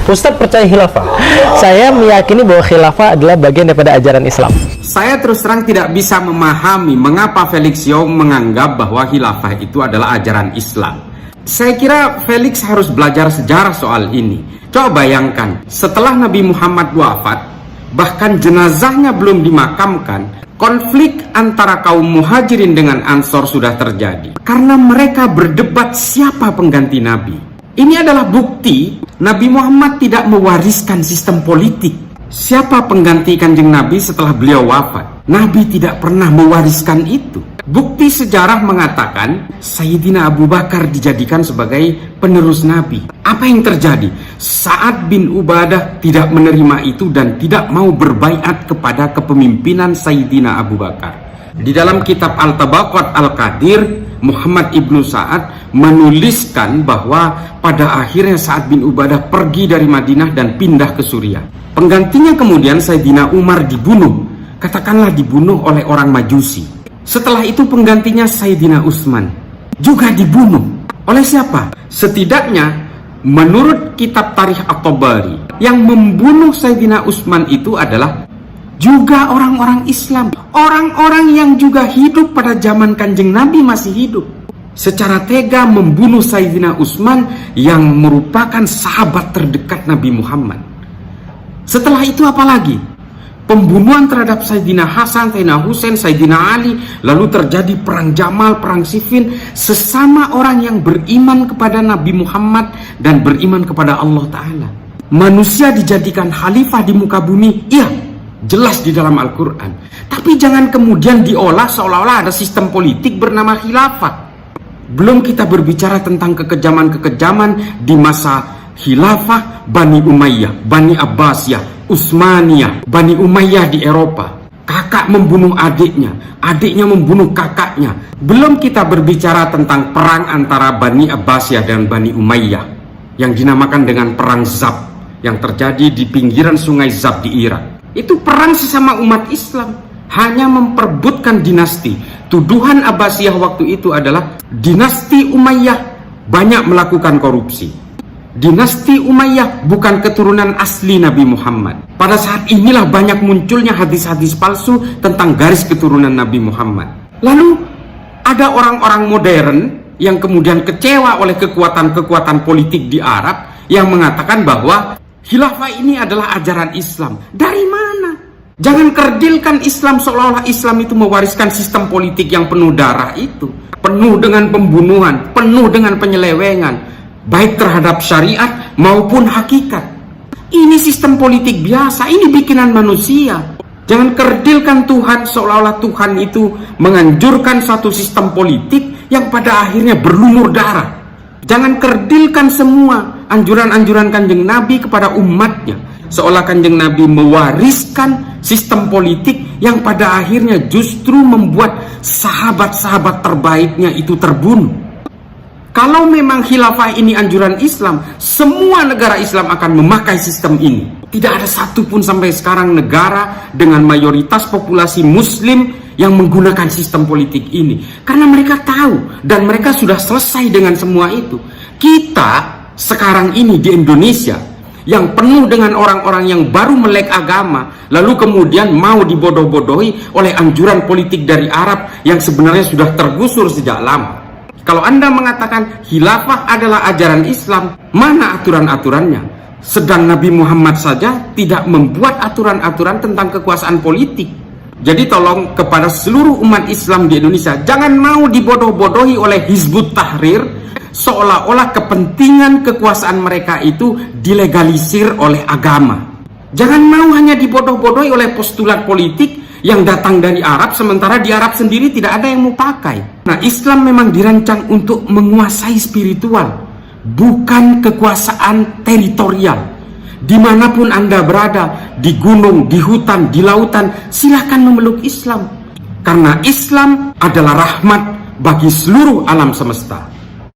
Ustadz percaya khilafah. Saya meyakini bahwa khilafah adalah bagian daripada ajaran Islam. Saya terus terang tidak bisa memahami mengapa Felix Young menganggap bahwa khilafah itu adalah ajaran Islam. Saya kira Felix harus belajar sejarah soal ini. Coba bayangkan, setelah Nabi Muhammad wafat, bahkan jenazahnya belum dimakamkan, konflik antara kaum muhajirin dengan ansor sudah terjadi. Karena mereka berdebat siapa pengganti Nabi. Ini adalah bukti Nabi Muhammad tidak mewariskan sistem politik. Siapa pengganti Kanjeng Nabi setelah beliau wafat? Nabi tidak pernah mewariskan itu. Bukti sejarah mengatakan Sayyidina Abu Bakar dijadikan sebagai penerus Nabi. Apa yang terjadi? Sa'ad bin Ubadah tidak menerima itu dan tidak mau berbaiat kepada kepemimpinan Sayyidina Abu Bakar. Di dalam kitab Al-Tabaqat Al-Qadir, Muhammad ibnu Sa'ad menuliskan bahwa pada akhirnya Sa'ad bin Ubadah pergi dari Madinah dan pindah ke Suriah. Penggantinya kemudian Sayyidina Umar dibunuh, katakanlah dibunuh oleh orang Majusi. Setelah itu penggantinya Sayyidina Utsman juga dibunuh. Oleh siapa? Setidaknya menurut kitab Tarikh At-Tabari, yang membunuh Sayyidina Utsman itu adalah juga orang-orang Islam, orang-orang yang juga hidup pada zaman Kanjeng Nabi masih hidup. Secara tega membunuh Sayyidina Utsman yang merupakan sahabat terdekat Nabi Muhammad. Setelah itu apa lagi? Pembunuhan terhadap Sayyidina Hasan, Sayyidina Husain, Sayyidina Ali. Lalu terjadi perang Jamal, perang Siffin. Sesama orang yang beriman kepada Nabi Muhammad dan beriman kepada Allah Ta'ala. Manusia dijadikan khalifah di muka bumi. Iya, jelas di dalam Al-Quran. Tapi jangan kemudian diolah seolah-olah ada sistem politik bernama khilafah. Belum kita berbicara tentang kekejaman-kekejaman di masa khilafah Bani Umayyah, Bani Abbasiyah, Utsmaniyah, Bani Umayyah di Eropa. Kakak membunuh adiknya, adiknya membunuh kakaknya. Belum kita berbicara tentang perang antara Bani Abbasiyah dan Bani Umayyah yang dinamakan dengan perang Zab yang terjadi di pinggiran sungai Zab di Irak. Itu perang sesama umat Islam, hanya memperebutkan dinasti. Tuduhan Abbasiyah waktu itu adalah dinasti Umayyah banyak melakukan korupsi. Dinasti Umayyah bukan keturunan asli Nabi Muhammad. Pada saat inilah banyak munculnya hadis-hadis palsu tentang garis keturunan Nabi Muhammad. Lalu ada orang-orang modern yang kemudian kecewa oleh kekuatan-kekuatan politik di Arab yang mengatakan bahwa khilafah ini adalah ajaran Islam. Dari mana? Jangan kerdilkan Islam seolah-olah Islam itu mewariskan sistem politik yang penuh darah itu. Penuh dengan pembunuhan, penuh dengan penyelewengan, baik terhadap syariat maupun hakikat. Ini sistem politik biasa, ini bikinan manusia. Jangan kerdilkan Tuhan seolah-olah Tuhan itu menganjurkan satu sistem politik yang pada akhirnya berlumur darah. Jangan kerdilkan semua anjuran-anjuran Kanjeng Nabi kepada umatnya seolah Kanjeng Nabi mewariskan sistem politik yang pada akhirnya justru membuat sahabat-sahabat terbaiknya itu terbunuh. Kalau memang khilafah ini anjuran Islam, semua negara Islam akan memakai sistem ini. Tidak ada satupun sampai sekarang negara dengan mayoritas populasi Muslim yang menggunakan sistem politik ini. Karena mereka tahu dan mereka sudah selesai dengan semua itu. Kita sekarang ini di Indonesia yang penuh dengan orang-orang yang baru melek agama, lalu kemudian mau dibodoh-bodohi oleh anjuran politik dari Arab yang sebenarnya sudah tergusur sejak lama. Kalau Anda mengatakan khilafah adalah ajaran Islam, mana aturan-aturannya? Sedang Nabi Muhammad saja tidak membuat aturan-aturan tentang kekuasaan politik. Jadi tolong kepada seluruh umat Islam di Indonesia, jangan mau dibodoh-bodohi oleh Hizbut Tahrir seolah-olah kepentingan kekuasaan mereka itu dilegalisir oleh agama. Jangan mau hanya dibodoh-bodohi oleh postulat politik yang datang dari Arab, sementara di Arab sendiri tidak ada yang mau pakai. Nah, Islam memang dirancang untuk menguasai spiritual, bukan kekuasaan teritorial. Dimanapun Anda berada, di gunung, di hutan, di lautan, silahkan memeluk Islam. Karena Islam adalah rahmat bagi seluruh alam semesta.